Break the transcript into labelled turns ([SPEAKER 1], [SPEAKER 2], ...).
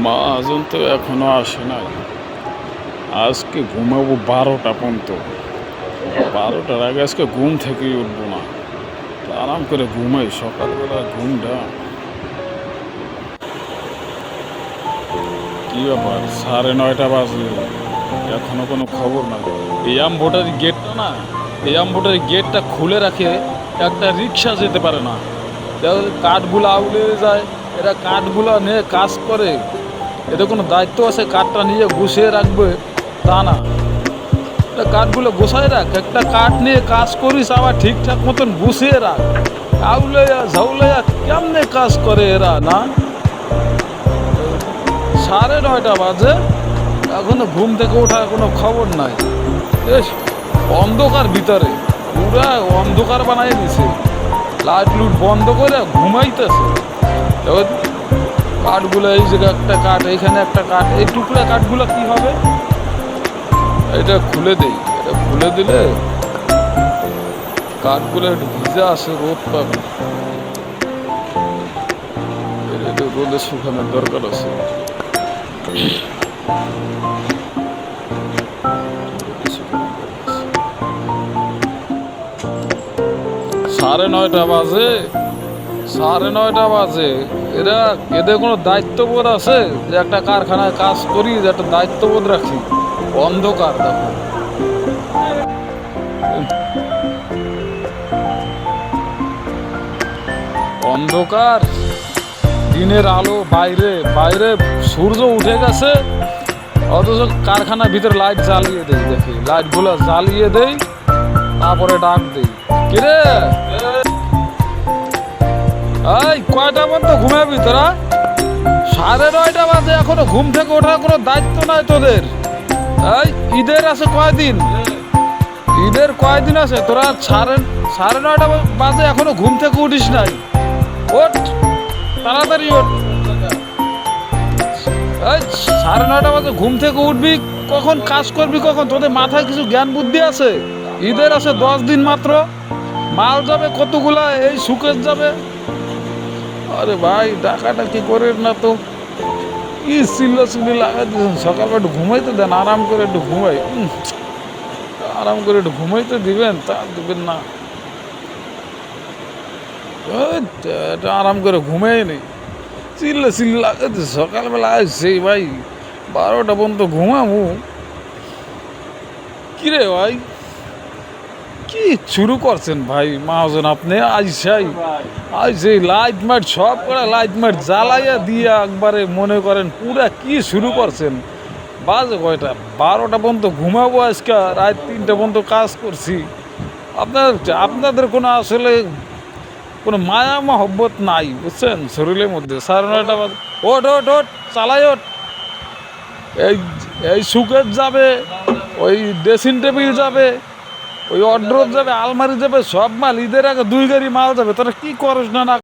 [SPEAKER 1] মহাজন তো এখনো আসে নাই। আজকে ঘুমাবো 12টা পর্যন্ত। 12টার আগে আজকে ঘুম থেকেই উঠবো না। আরাম করে ঘুমাই, সকালবেলা ঘুমটা কি ব্যাপার? 9:30 বাজে, এখনো কোনো খবর নাই। এই আমভোটারি গেটটা না, এই আমভোটারি গেটটা খুলে রাখে একটা রিক্সা যেতে পারে না। কাঠগুলো আউলে যায়, এরা কাঠগুলো নিয়ে কাজ করে, এদের কোনো দায়িত্ব আছে কাঠটা নিয়ে গুছিয়ে রাখবে তা না। কাঠগুলো গোছায় রাখ, একটা কাঠ নিয়ে কাজ করিস আবার ঠিকঠাক মতন গুছিয়ে রাখ। আউলাইয়া ঝাউলাইয়া কেমনে কাজ করে এরা না। 9:30 বাজে, এখনো ঘুম থেকে ওঠার কোনো খবর নাই। বেশ অন্ধকার ভিতরে, পুরা অন্ধকার বানাই দিছে, লাইট লুট বন্ধ করে ঘুমাইতেছে। এবার কাঠগুলো, এই জায়গায় একটা কাঠ, এইখানে একটা কাঠ, এই টুকরা কাঠগুলো কি হবে? এটা খুলে দেই, এটা খুলে দিলে কাঠগুলো একটু ভিজে আসে, রোদ পাবে, একটু রোদে শুকানোর দরকার আছে। 9:30 বাজে, 9:30 বাজে। এদের কোনো দায়িত্ববোধ আছে যে একটা কারখানায় কাজ করি, যে একটা দায়িত্ববোধ রাখি? অন্ধকার দেখো, অন্ধকার, দিনের আলো বাইরে, বাইরে সূর্য উঠে গেছে, অথচ কারখানার ভিতরে লাইট জ্বালিয়ে দেই। দেখি লাইটগুলো জ্বালিয়ে দেই, তারপরে ডাক দেই, কিরে এই কয়টা পর্যন্ত ঘুমাবি তোরা? 9:30 বাজে, এখনো ঘুম থেকে ওঠার কোনো দায়িত্ব নাই তোদের। এই ঈদের আছে কয়দিন, ঈদের কয়দিন আছে? তোরা 9:30 বাজে এখনো ঘুম থেকে উঠিস নাই। ওঠ, তাড়াতাড়ি ওঠ। এই 9:30 বাজে ঘুম থেকে উঠবি কখন, কাজ করবি কখন? তোদের মাথায় কিছু জ্ঞান বুদ্ধি আছে? ঈদের আছে 10 দিন মাত্র, মাল যাবে কতগুলা, এই সুকেশ যাবে। আরে ভাই টাকাটা কি করে না তো, কি চিল্লাচিল্লি লাগাই দিয়েছেন। সকালবেলা একটু ঘুমাইতে দেন, আরাম করে একটু ঘুমাই, আরাম করে একটু ঘুমাইতে দিবেন, তা দিবেন না। এটা আরাম করে ঘুমাই নেই, চিল্লি লাগাই দিয়েছে। সকালবেলা আসছে ভাই, 12টা পর্যন্ত ঘুমাবো। কিরে ভাই, কি শুরু করছেন ভাই মহাজন আপনি? আইসাই লাইট মাইট সব করে লাইট মাইট জ্বালাইয়া দিয়ে একবারে মনে করেন পুরা কি শুরু করছেন। বাজে কয়টা? 12টা পর্যন্ত ঘুমাবো, আজকে রাত 3টা পর্যন্ত কাজ করছি। আপনাদের কোনো আসলে কোনো মায়া মহব্বত নাই বুঝছেন শরীরের মধ্যে। 9:30 বাজে, ওঠ ওঠ ওঠ, চালাই ওঠ। এই এই সুকেশ যাবে, ওই ড্রেসিং টেবিল যাবে, ওই ওয়ারড্রোব যাবে, আলমারি যাবে, সব মাল ঈদের আগে 2 গাড়ি মাল যাবে। তোরা কি করস না না